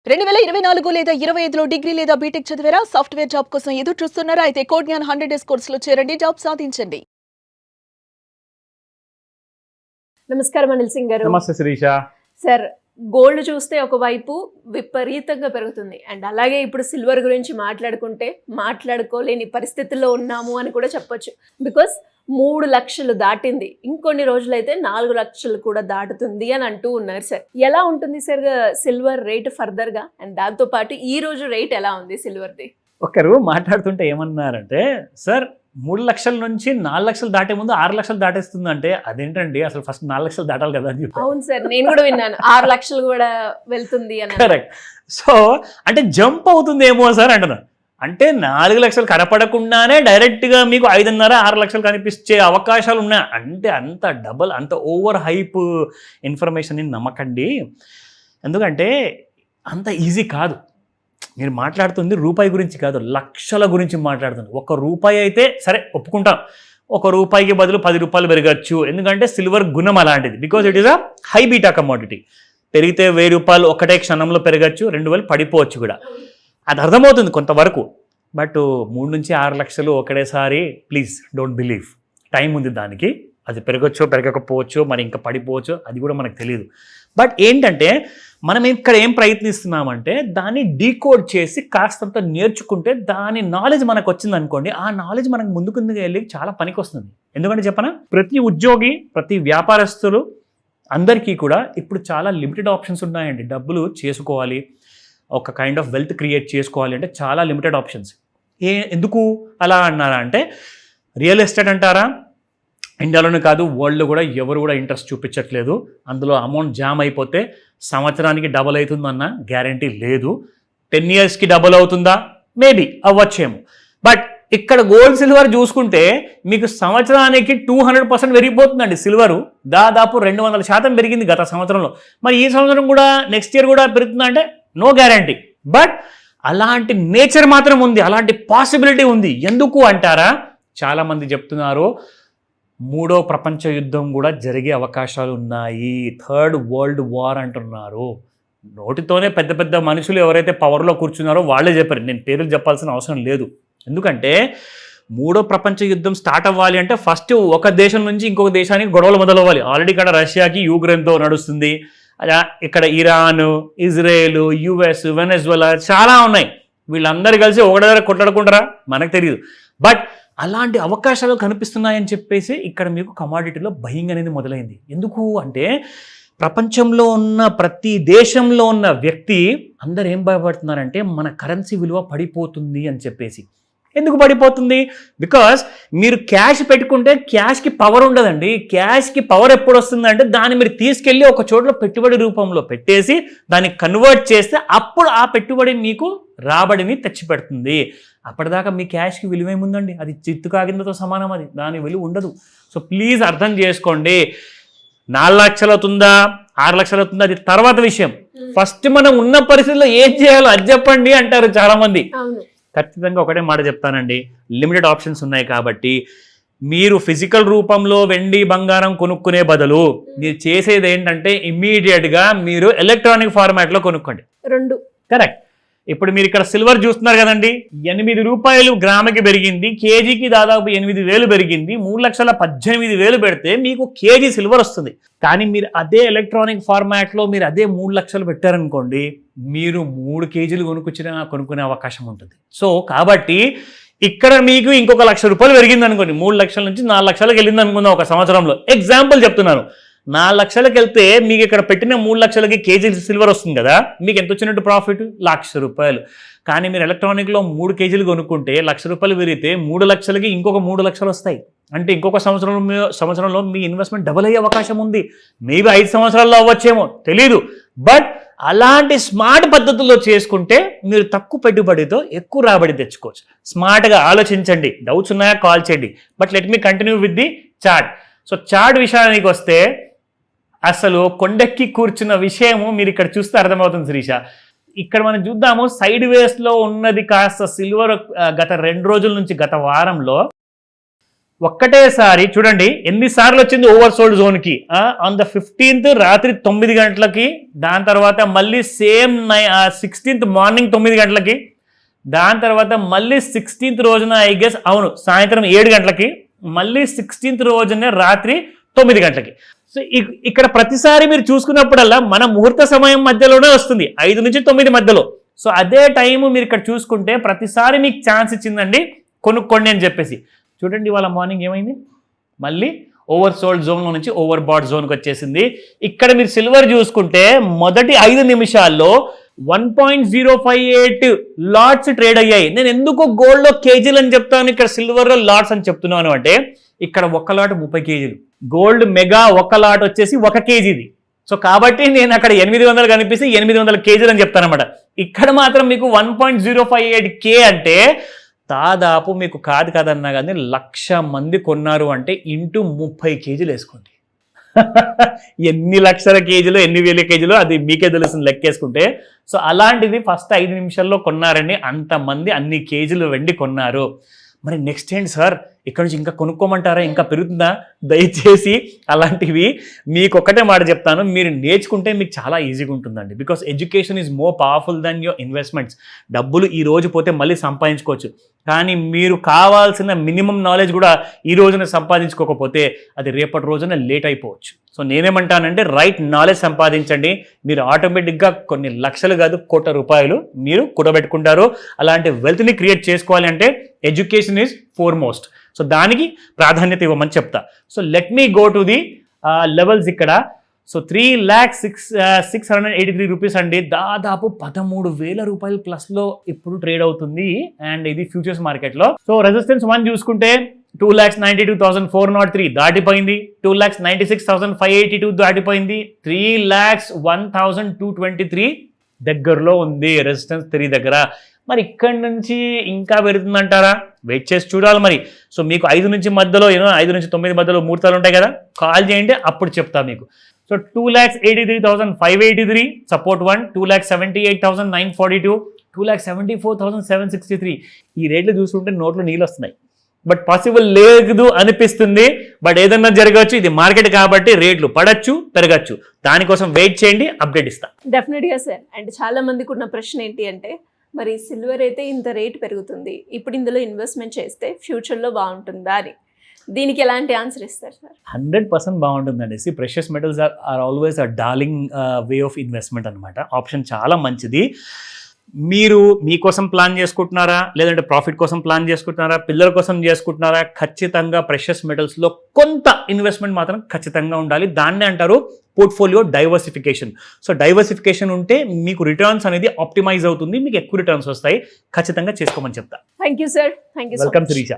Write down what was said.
2024 లేదా 25లో డిగ్రీ లేదా బీటెక్ చదివారా? సాఫ్ట్‌వేర్ జాబ్ కోసం ఎదురు చూస్తున్నారా? అయితే కోడ్ జ్ఞాన్ 100 డేస్ కోర్సులో చేరండి, జాబ్ సాధించండి. నమస్కారం అనిల్ సింగ్ గారు. నమస్తే శిరీష. సార్, గోల్డ్ చూస్తే ఒకవైపు విపరీతంగా పెరుగుతుంది అండ్ అలాగే ఇప్పుడు సిల్వర్ గురించి మాట్లాడుకుంటే మాట్లాడుకోలేని పరిస్థితుల్లో ఉన్నాము అని కూడా చెప్పొచ్చు. బికాస్ 3 లక్షలు దాటింది, ఇంకొన్ని రోజులైతే 4 లక్షలు కూడా దాటుతుంది అని అంటూ ఉన్నారు. సార్, ఎలా ఉంటుంది సార్ సిల్వర్ రేట్ ఫర్దర్గా? అండ్ దాంతోపాటు ఈ రోజు రేట్ ఎలా ఉంది సిల్వర్ది? ఒకరు మాట్లాడుతుంటే ఏమన్నారంటే, సార్ 3 లక్షల నుంచి 4 లక్షలు దాటే ముందు 6 లక్షలు దాటేస్తుందంటే అదేంటండి, అసలు ఫస్ట్ 4 లక్షలు దాటాలి కదా అని చెప్పి. అవును సార్, నేను కూడా విన్నాను 6 లక్షలు కూడా వెళ్తుంది అని. కరెక్ట్. సో అంటే జంప్ అవుతుంది ఏమో సార్ అంటున్నాను. అంటే 4 లక్షలు కనపడకుండానే డైరెక్ట్గా మీకు 5.5 6 లక్షలు కనిపించే అవకాశాలు ఉన్నాయి. అంటే అంత డబల్, అంత ఓవర్ హైప్ ఇన్ఫర్మేషన్ని నమ్మకండి. ఎందుకంటే అంత ఈజీ కాదు. మీరు మాట్లాడుతుంది రూపాయి గురించి కాదు, లక్షల గురించి మాట్లాడుతుంది. 1 రూపాయి అయితే సరే ఒప్పుకుంటాం, 1 రూపాయికి బదులు 10 రూపాయలు పెరగచ్చు. ఎందుకంటే సిల్వర్ గుణం అలాంటిది. Because it is a high beta commodity. పెరిగితే 1000 రూపాయలు ఒకటే క్షణంలో పెరగచ్చు, 2000 పడిపోవచ్చు కూడా. అది అర్థమవుతుంది కొంతవరకు. బట్ 3 నుంచి 6 లక్షలు ఒకటేసారి, ప్లీజ్ డోంట్ బిలీవ్. టైం ఉంది దానికి. అది పెరగచ్చో పెరగకపోవచ్చో, మరి ఇంకా పడిపోవచ్చో, అది కూడా మనకు తెలియదు. బట్ ఏంటంటే మనం ఇక్కడ ఏం ప్రయత్నిస్తున్నామంటే దాన్ని డీకోడ్ చేసి కాస్తంత నేర్చుకుంటే దాని నాలెడ్జ్ మనకు వచ్చింది అనుకోండి, ఆ నాలెడ్జ్ మనకు ముందుకు వెళ్ళి చాలా పనికి వస్తుంది. ఎందుకంటే చెప్పనా, ప్రతి ఉద్యోగి, ప్రతి వ్యాపారస్తులు అందరికీ కూడా ఇప్పుడు చాలా లిమిటెడ్ ఆప్షన్స్ ఉన్నాయండి. డబ్బులు చేసుకోవాలి, ఒక కైండ్ ఆఫ్ వెల్త్ క్రియేట్ చేసుకోవాలి అంటే చాలా లిమిటెడ్ ఆప్షన్స్. ఎందుకు అలా అన్నారా అంటే, రియల్ ఎస్టేట్ అంటారా, ఇండియాలోనే కాదు వరల్డ్లో కూడా ఎవరు కూడా ఇంట్రెస్ట్ చూపించట్లేదు. అందులో అమౌంట్ జామ్ అయిపోతే సంవత్సరానికి డబల్ అవుతుందన్న గ్యారంటీ లేదు. 10 yearsకి డబల్ అవుతుందా? మేబీ అవ్వచ్చేమో. బట్ ఇక్కడ గోల్డ్ సిల్వర్ చూసుకుంటే మీకు సంవత్సరానికి 200% పెరిగిపోతుందండి. సిల్వరు దాదాపు 200% పెరిగింది గత సంవత్సరంలో. మరి ఈ సంవత్సరం కూడా, నెక్స్ట్ ఇయర్ కూడా పెరుగుతుందా అంటే నో గ్యారంటీ. బట్ అలాంటి నేచర్ మాత్రం ఉంది, అలాంటి పాసిబిలిటీ ఉంది. ఎందుకు అంటారా, చాలామంది చెప్తున్నారు 3వ ప్రపంచ యుద్ధం కూడా జరిగే అవకాశాలు ఉన్నాయి, 3rd వరల్డ్ వార్ అంటున్నారు. నోటితోనే పెద్ద పెద్ద మనుషులు ఎవరైతే పవర్లో కూర్చున్నారో వాళ్ళే చెప్పారు, నేను పేర్లు చెప్పాల్సిన అవసరం లేదు. ఎందుకంటే 3వ ప్రపంచ యుద్ధం స్టార్ట్ అవ్వాలి అంటే ఫస్ట్ ఒక దేశం నుంచి ఇంకొక దేశానికి గొడవలు మొదలవ్వాలి. ఆల్రెడీ ఇక్కడ రష్యాకి యూక్రెయిన్తో నడుస్తుంది, ఇక్కడ ఇరాన్, ఇజ్రాయెల్, యుఎస్, వెనెజులా చాలా ఉన్నాయి. వీళ్ళందరూ కలిసి ఒకటి దగ్గర కొట్లాడుకుంటారా మనకు తెలియదు. బట్ అలాంటి అవకాశాలు కనిపిస్తున్నాయని చెప్పేసి ఇక్కడ మీకు కమాడిటీలో బయింగ్ అనేది మొదలైంది. ఎందుకు అంటే ప్రపంచంలో ఉన్న ప్రతి దేశంలో ఉన్న వ్యక్తి అందరు ఏం భయపడుతున్నారంటే మన కరెన్సీ విలువ పడిపోతుంది అని చెప్పేసి. ఎందుకు పడిపోతుంది? బికాస్ మీరు క్యాష్ పెట్టుకుంటే క్యాష్కి పవర్ ఉండదండి. క్యాష్కి పవర్ ఎప్పుడు వస్తుందంటే దాన్ని మీరు తీసుకెళ్ళి ఒక చోట్ల పెట్టుబడి రూపంలో పెట్టేసి దాన్ని కన్వర్ట్ చేస్తే అప్పుడు ఆ పెట్టుబడి మీకు రాబడిని తెచ్చిపెడుతుంది. అప్పటిదాకా మీ క్యాష్కి విలువ ఏముందండి, అది చిత్తు కాగిందతో సమానం, అది దాని విలువ ఉండదు. సో ప్లీజ్ అర్థం చేసుకోండి. 4 లక్షలు అవుతుందా 6 లక్షలు అవుతుందా అది తర్వాత విషయం. ఫస్ట్ మనం ఉన్న పరిస్థితుల్లో ఏం చేయాలో అది చెప్పండి అంటారు చాలామంది. ఖచ్చితంగా ఒకటే మాట చెప్తానండి, లిమిటెడ్ ఆప్షన్స్ ఉన్నాయి కాబట్టి మీరు ఫిజికల్ రూపంలో వెండి బంగారం కొనుక్కునే బదులు మీరు చేసేది ఏంటంటే ఇమ్మీడియట్గా మీరు ఎలక్ట్రానిక్ ఫార్మాట్లో కొనుక్కోండి. 2 కరెక్ట్. ఇప్పుడు మీరు ఇక్కడ సిల్వర్ చూస్తున్నారు కదండి, 8 రూపాయలు గ్రాముకి పెరిగింది, కేజీకి దాదాపు 8,000 పెరిగింది. 3,18,000 పెడితే మీకు కేజీ సిల్వర్ వస్తుంది. కానీ మీరు అదే ఎలక్ట్రానిక్ ఫార్మాట్లో మీరు అదే 3 లక్షలు పెట్టారనుకోండి, మీరు 3 కేజీలు కొనుక్కునే అవకాశం ఉంటుంది. సో కాబట్టి ఇక్కడ మీకు ఇంకొక 1,00,000 రూపాయలు పెరిగింది అనుకోండి, 3 లక్షల నుంచి 4 లక్షలకు వెళ్ళింది అనుకుందాం ఒక సంవత్సరంలో. ఎగ్జాంపుల్ చెప్తున్నాను. 4 లక్షలకు వెళ్తే మీకు ఇక్కడ పెట్టిన 3 లక్షలకి కేజీ సిల్వర్ వస్తుంది కదా, మీకు ఎంత వచ్చినట్టు ప్రాఫిట్? 1,00,000 రూపాయలు. కానీ మీరు ఎలక్ట్రానిక్లో 3 కేజీలు కొనుక్కుంటే 1,00,000 రూపాయలు పెరిగితే 3 లక్షలకి ఇంకొక 3 లక్షలు వస్తాయి. అంటే ఇంకొక సంవత్సరంలో మీ ఇన్వెస్ట్మెంట్ డబుల్ అయ్యే అవకాశం ఉంది. మేబీ 5 సంవత్సరాల్లో అవ్వచ్చేమో, తెలీదు. బట్ అలాంటి స్మార్ట్ పద్ధతుల్లో చేసుకుంటే మీరు తక్కువ పెట్టుబడితో ఎక్కువ రాబడి తెచ్చుకోవచ్చు. స్మార్ట్గా ఆలోచించండి. డౌట్స్ ఉన్నాయా కాల్ చేయండి. But let me continue with the chart. So chart విషయానికి వస్తే అసలు కొండెక్కి కూర్చున్న విషయము మీరు ఇక్కడ చూస్తే అర్థమవుతుంది శిరీష. ఇక్కడ మనం చూద్దాము, సైడ్ వేస్లో ఉన్నది కాస్త సిల్వర్ గత 2 రోజుల నుంచి, గత వారంలో ఒక్కటేసారి చూడండి ఎన్నిసార్లు వచ్చింది ఓవర్ సోల్డ్ జోన్కి. ఆన్ ద 15th రాత్రి 9 గంటలకి, దాని తర్వాత మళ్ళీ సేమ్ 16th మార్నింగ్ 9 గంటలకి, దాని తర్వాత మళ్ళీ 16th రోజున ఐ గెస్ అవును సాయంత్రం 7 గంటలకి, మళ్ళీ 16th రోజున రాత్రి 9 గంటలకి. సో ఇక్కడ ప్రతిసారి మీరు చూసుకున్నప్పుడల్లా మన ముహూర్త సమయం మధ్యలోనే వస్తుంది, 5 నుంచి 9 మధ్యలో. సో అదే టైము మీరు ఇక్కడ చూసుకుంటే ప్రతిసారి మీకు ఛాన్స్ ఇచ్చిందండి కొనుక్కోండి అని చెప్పేసి. చూడండి ఇవాళ మార్నింగ్ ఏమైంది, మళ్ళీ ఓవర్ సోల్డ్ జోన్లో నుంచి ఓవర్ బాట్ జోన్కి వచ్చేసింది. ఇక్కడ మీరు సిల్వర్ చూసుకుంటే మొదటి 5 నిమిషాల్లో 1.058 లాట్స్ ట్రేడ్ అయ్యాయి. నేను ఎందుకు గోల్డ్లో కేజీలు అని చెప్తాను, ఇక్కడ సిల్వర్లో లాట్స్ అని చెప్తున్నాను అంటే ఇక్కడ ఒక లాట్ 30 కేజీలు, గోల్డ్ మెగా ఒక లాట్ వచ్చేసి 1 కేజీది. సో కాబట్టి నేను అక్కడ 800 కనిపిస్తే 800 కేజీలు అని చెప్తానమాట. ఇక్కడ మాత్రం మీకు 1.058K అంటే దాదాపు మీకు కాదు కదన్నా కానీ 1,00,000 మంది కొన్నారు అంటే ఇంటూ 30 కేజీలు వేసుకోండి. ఎన్ని లక్షల కేజీలు ఎన్ని వేల కేజీలు అది మీకే తెలుస్తుంది లెక్కేసుకుంటే. సో అలాంటిది ఫస్ట్ 5 నిమిషాల్లో కొన్నారండి, అంతమంది అన్ని కేజీలు వెండి కొన్నారు. మరి నెక్స్ట్ ఏంటి సార్, ఇక్కడ నుంచి ఇంకా కొనుక్కోమంటారా, ఇంకా పెరుగుతుందా? దయచేసి అలాంటివి మీకు ఒక్కటే మాట చెప్తాను, మీరు నేర్చుకుంటే మీకు చాలా ఈజీగా ఉంటుందండి. Because education is more powerful than your investments. డబ్బులు ఈ రోజు పోతే మళ్ళీ సంపాదించుకోవచ్చు, కానీ మీరు కావాల్సిన మినిమం నాలెడ్జ్ కూడా ఈ రోజున సంపాదించుకోకపోతే అది రేపటి రోజున లేట్ అయిపోవచ్చు. సో నేనేమంటానంటే రైట్ నాలెడ్జ్ సంపాదించండి, మీరు ఆటోమేటిక్గా కొన్ని లక్షలు కాదు 1,00,00,000 రూపాయలు మీరు కూడబెట్టుకుంటారు. అలాంటి వెల్త్ని క్రియేట్ చేసుకోవాలి అంటే ఎడ్యుకేషన్ ఈజ్ ఫోర్మోస్ట్. సో దానికి ప్రాధాన్యత ఇవ్వమని చెప్తా. So let me go to the levels ఇక్కడ. సో 3,06,683 రూపీస్ అండి, దాదాపు 13,000 రూపాయలు ప్లస్లో ఇప్పుడు ట్రేడ్ అవుతుంది అండ్ ఇది ఫ్యూచర్స్ మార్కెట్లో. సో రెసిస్టెన్స్ 1 చూసుకుంటే 2,92,403 దాటిపోయింది, 2,96,582 దాటిపోయింది, 3,01,223 దగ్గరలో ఉంది రెసిస్టెన్స్ 3 దగ్గర. మరి ఇక్కడి నుంచి ఇంకా పెరుగుతుందంటారా, వెయిట్ చేసి చూడాలి మరి. సో మీకు 5 నుంచి మధ్యలో 5 నుంచి 9 మధ్యలో ముహూర్తాలు ఉంటాయి కదా, కాల్ చేయండి అప్పుడు చెప్తా మీకు. So 2,83,583 support 1, 2,78,942, 2,74,763. ఈ రేట్లు చూస్తుంటే నోట్లో నీళ్ళు వస్తున్నాయి, బట్ పాసిబుల్ లేదు అనిపిస్తుంది. బట్ ఏదన్నా జరగవచ్చు, ఇది మార్కెట్ కాబట్టి రేట్లు పడచ్చు పెరగచ్చు, దానికోసం వెయిట్ చేయండి, అప్డేట్ ఇస్తా. డెఫినెట్గా సార్. అండ్ చాలా మందికి ఉన్న ప్రశ్న ఏంటి అంటే మరి సిల్వర్ అయితే ఇంత రేట్ పెరుగుతుంది, ఇప్పుడు ఇందులో ఇన్వెస్ట్మెంట్ చేస్తే ఫ్యూచర్లో బాగుంటుందా అని, దీనికి ఎలాంటి ఆన్సర్ ఇస్తారు సార్? 100% బాగుంటుందండి. Precious metals are always a darling way of investment అనమాట. ఆప్షన్ చాలా మంచిది. మీరు మీకోసం ప్లాన్ చేసుకుంటున్నారా, లేదంటే ప్రాఫిట్ కోసం ప్లాన్ చేసుకుంటున్నారా, పిల్లల కోసం చేసుకుంటున్నారా, ఖచ్చితంగా ప్రెషియస్ మెటల్స్లో కొంత ఇన్వెస్ట్మెంట్ మాత్రం ఖచ్చితంగా ఉండాలి. దాన్నే అంటారు పోర్ట్ఫోలియో డైవర్సిఫికేషన్. సో డైవర్సిఫికేషన్ ఉంటే మీకు రిటర్న్స్ అనేది ఆప్టిమైజ్ అవుతుంది, మీకు ఎక్కువ రిటర్న్స్ వస్తాయి. ఖచ్చితంగా చేసుకోమని చెప్తా. Thank you sir. Thank you. Welcome Sirisha.